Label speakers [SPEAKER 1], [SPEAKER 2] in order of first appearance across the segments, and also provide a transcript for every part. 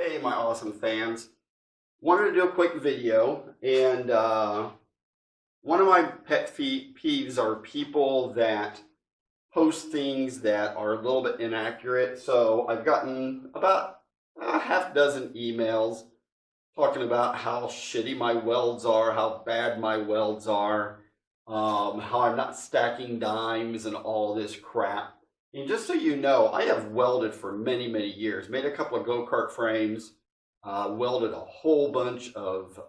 [SPEAKER 1] Hey, my awesome fans. Wanted to do a quick video, and one of my pet peeves are people that post things that are a little bit inaccurate. So I've gotten about a half dozen emails talking about how shitty my welds are, how bad my welds are, how I'm not stacking dimes and all this crap. And just so you know, I have welded for many, many years. Made a couple of go-kart frames, welded a whole bunch of,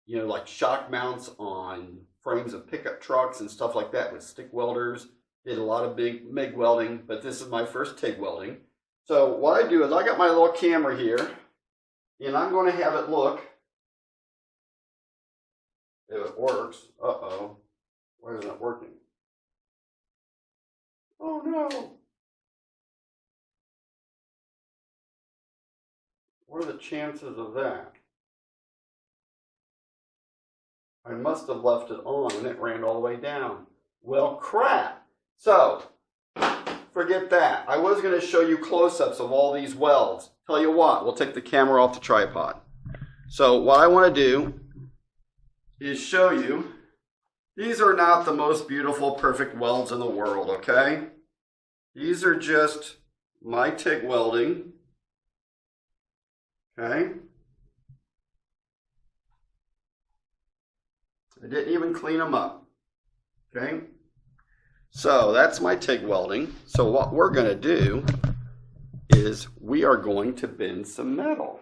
[SPEAKER 1] like shock mounts on frames of pickup trucks and stuff like that with stick welders. Did a lot of big MIG welding, but this is my first TIG welding. So what I do is I got my little camera here, and I'm going to have it look if it works. Uh-oh. Why isn't it working? Oh no! What are the chances of that? I must have left it on and it ran all the way down. Well, crap! So, forget that. I was going to show you close-ups of all these welds. Tell you what, we'll take the camera off the tripod. So what I want to do is show you, these are not the most beautiful, perfect welds in the world, okay? These are just my TIG welding, okay? I didn't even clean them up, okay? So that's my TIG welding. So what we're going to do is we are going to bend some metal.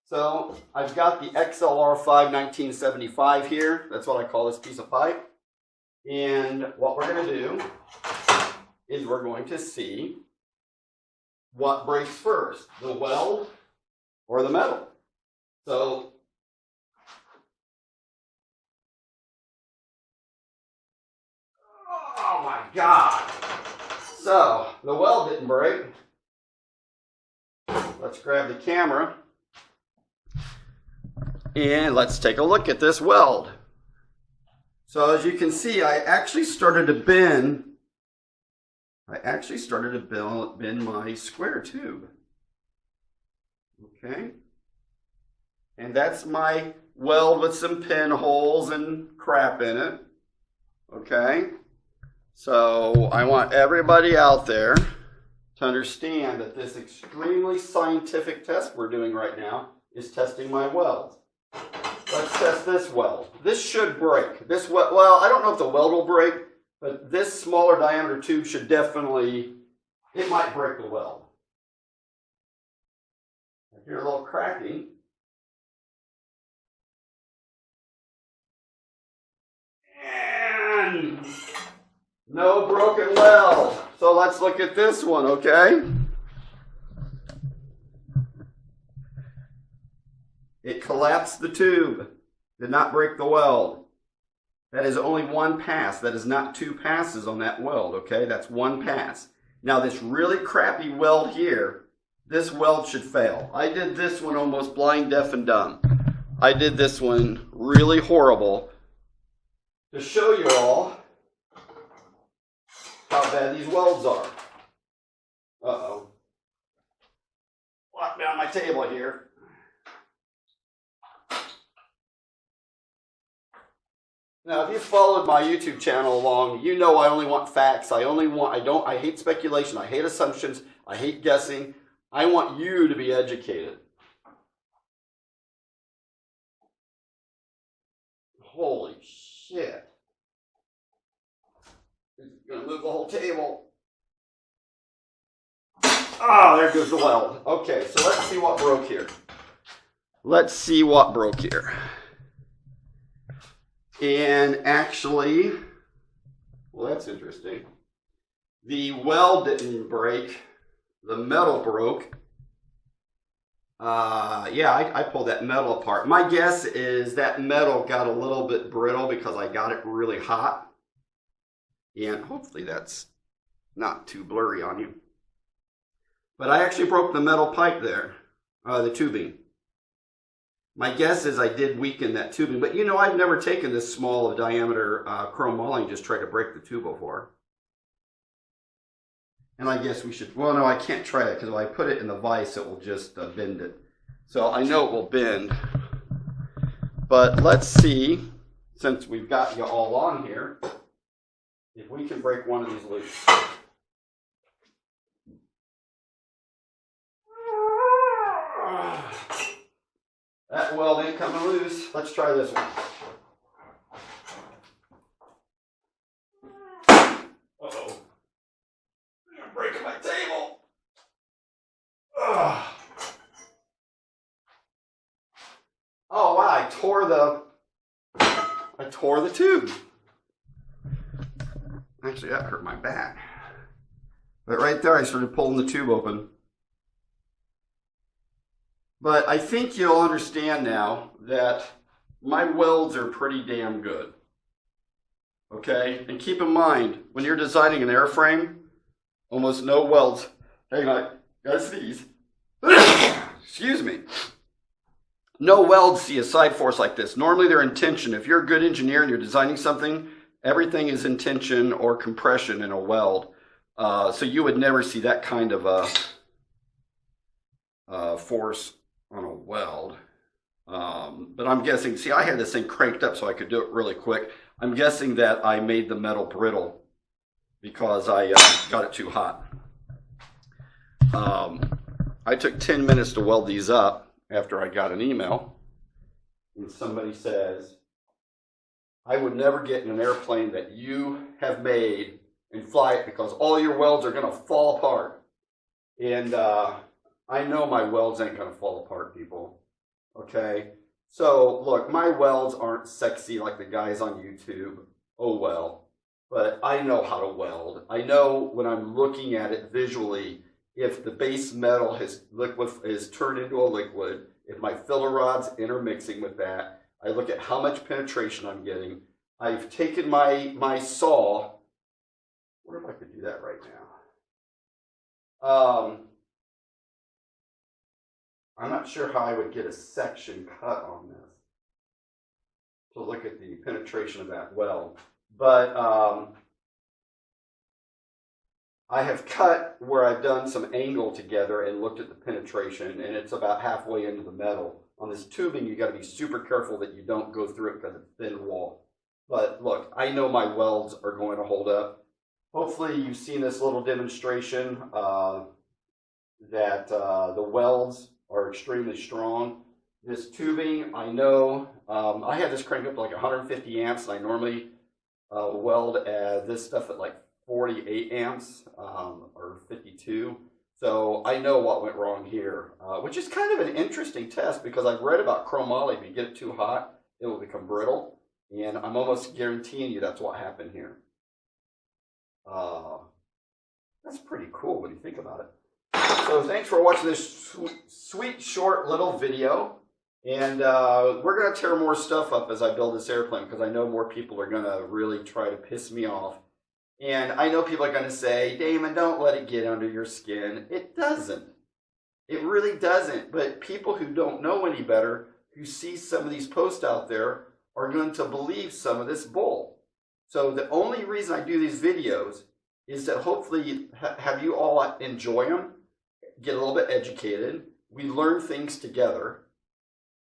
[SPEAKER 1] So I've got the XLR5 1975 here. That's what I call this piece of pipe. And what we're going to do is we're going to see what breaks first, the weld or the metal. So oh my God. So the weld didn't break. Let's grab the camera and let's take a look at this weld. So as you can see, I actually started to bend my square tube. Okay. And that's my weld with some pinholes and crap in it. Okay. So I want everybody out there to understand that this extremely scientific test we're doing right now is testing my welds. Let's test this weld. This should break. This well, I don't know if the weld will break, but this smaller diameter tube should definitely, it might break the weld. I hear a little cracking. And no broken weld. So let's look at this one, okay? It collapsed the tube. Did not break the weld. That is only one pass. That is not two passes on that weld, okay? That's one pass. Now this really crappy weld here, this weld should fail. I did this one almost blind, deaf, and dumb. I did this one really horrible to show you all how bad these welds are. Uh-oh. Lock down my table here. Now, if you followed my YouTube channel along, you know I only want facts. I hate speculation. I hate assumptions. I hate guessing. I want you to be educated. Holy shit. It's gonna move the whole table. Ah, there goes the weld. Okay, so let's see what broke here. Let's see what broke here. And actually, well, that's interesting. The weld didn't break. The metal broke. Yeah, I pulled that metal apart. My guess is that metal got a little bit brittle because I got it really hot. And hopefully that's not too blurry on you. But I actually broke the metal pipe there, the tubing. My guess is I did weaken that tubing, but you know, I've never taken this small of diameter chrome moly and just tried to break the tube before. And I guess we should, well, no, I can't try it because if I put it in the vise, it will just bend it. So I know it will bend. But let's see, since we've got you all on here, if we can break one of these loose. That weld ain't coming loose. Let's try this one. Uh-oh. I'm gonna break my table. Ugh. Oh wow, I tore the tube. Actually, that hurt my back. But right there, I started pulling the tube open. But I think you'll understand now that my welds are pretty damn good. Okay? And keep in mind, when you're designing an airframe, almost no welds. Hang on, gotta sneeze. Excuse me. No welds see a side force like this. Normally they're in tension. If you're a good engineer and you're designing something, everything is in tension or compression in a weld. So you would never see that kind of force on a weld. But I'm guessing, see, I had this thing cranked up so I could do it really quick. I'm guessing that I made the metal brittle because I got it too hot. I took 10 minutes to weld these up after I got an email. And somebody says, I would never get in an airplane that you have made and fly it because all your welds are going to fall apart. And I know my welds ain't going to fall apart, people. Okay? So, look, my welds aren't sexy like the guys on YouTube. Oh, well. But I know how to weld. I know when I'm looking at it visually, if the base metal is turned into a liquid, if my filler rod's intermixing with that, I look at how much penetration I'm getting. I've taken my saw. I wonder if I could do that right now. I'm not sure how I would get a section cut on this to look at the penetration of that weld. But I have cut where I've done some angle together and looked at the penetration, and it's about halfway into the metal. On this tubing, you got to be super careful that you don't go through it because it's thin wall. But look, I know my welds are going to hold up. Hopefully you've seen this little demonstration that the welds are extremely strong. This tubing, I know, I had this cranked up to like 150 amps, and I normally weld this stuff at like 48 amps or 52. So I know what went wrong here, which is kind of an interesting test because I've read about chromoly. If you get it too hot, it will become brittle. And I'm almost guaranteeing you that's what happened here. That's pretty cool when you think about it. So thanks for watching this sweet, short little video. And we're going to tear more stuff up as I build this airplane because I know more people are going to really try to piss me off. And I know people are going to say, Damon, don't let it get under your skin. It doesn't. It really doesn't. But people who don't know any better, who see some of these posts out there, are going to believe some of this bull. So the only reason I do these videos is that hopefully have you all enjoy them, get a little bit educated. We learn things together.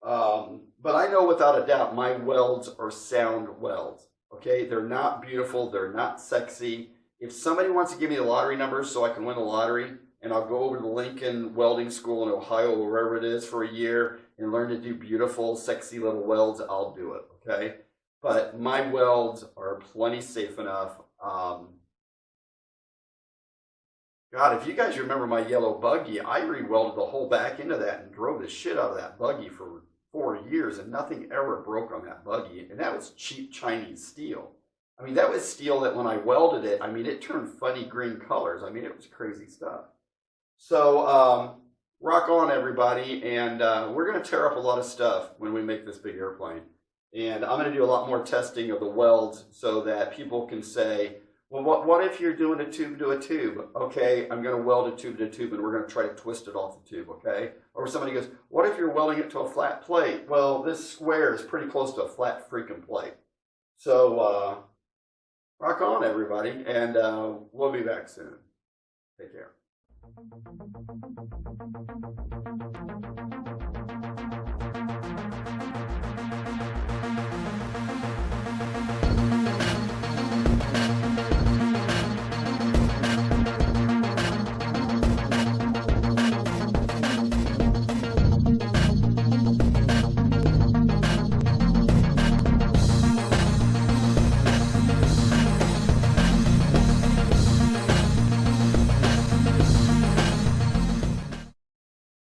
[SPEAKER 1] But I know without a doubt my welds are sound welds. Okay, they're not beautiful, they're not sexy. If somebody wants to give me the lottery numbers so I can win the lottery, and I'll go over to the Lincoln Welding School in Ohio or wherever it is for a year and learn to do beautiful, sexy little welds, I'll do it, okay? But my welds are plenty safe enough. God, if you guys remember my yellow buggy, I re-welded the whole back end of that and drove the shit out of that buggy for 4 years, and nothing ever broke on that buggy, and that was cheap Chinese steel. I mean, that was steel that when I welded it, I mean, it turned funny green colors. I mean, it was crazy stuff. So, rock on, everybody, and we're going to tear up a lot of stuff when we make this big airplane. And I'm going to do a lot more testing of the welds so that people can say, well, what if you're doing a tube to a tube? Okay, I'm going to weld a tube to a tube, and we're going to try to twist it off the tube, okay? Or somebody goes, what if you're welding it to a flat plate? Well, this square is pretty close to a flat freaking plate. So, rock on, everybody, and we'll be back soon. Take care.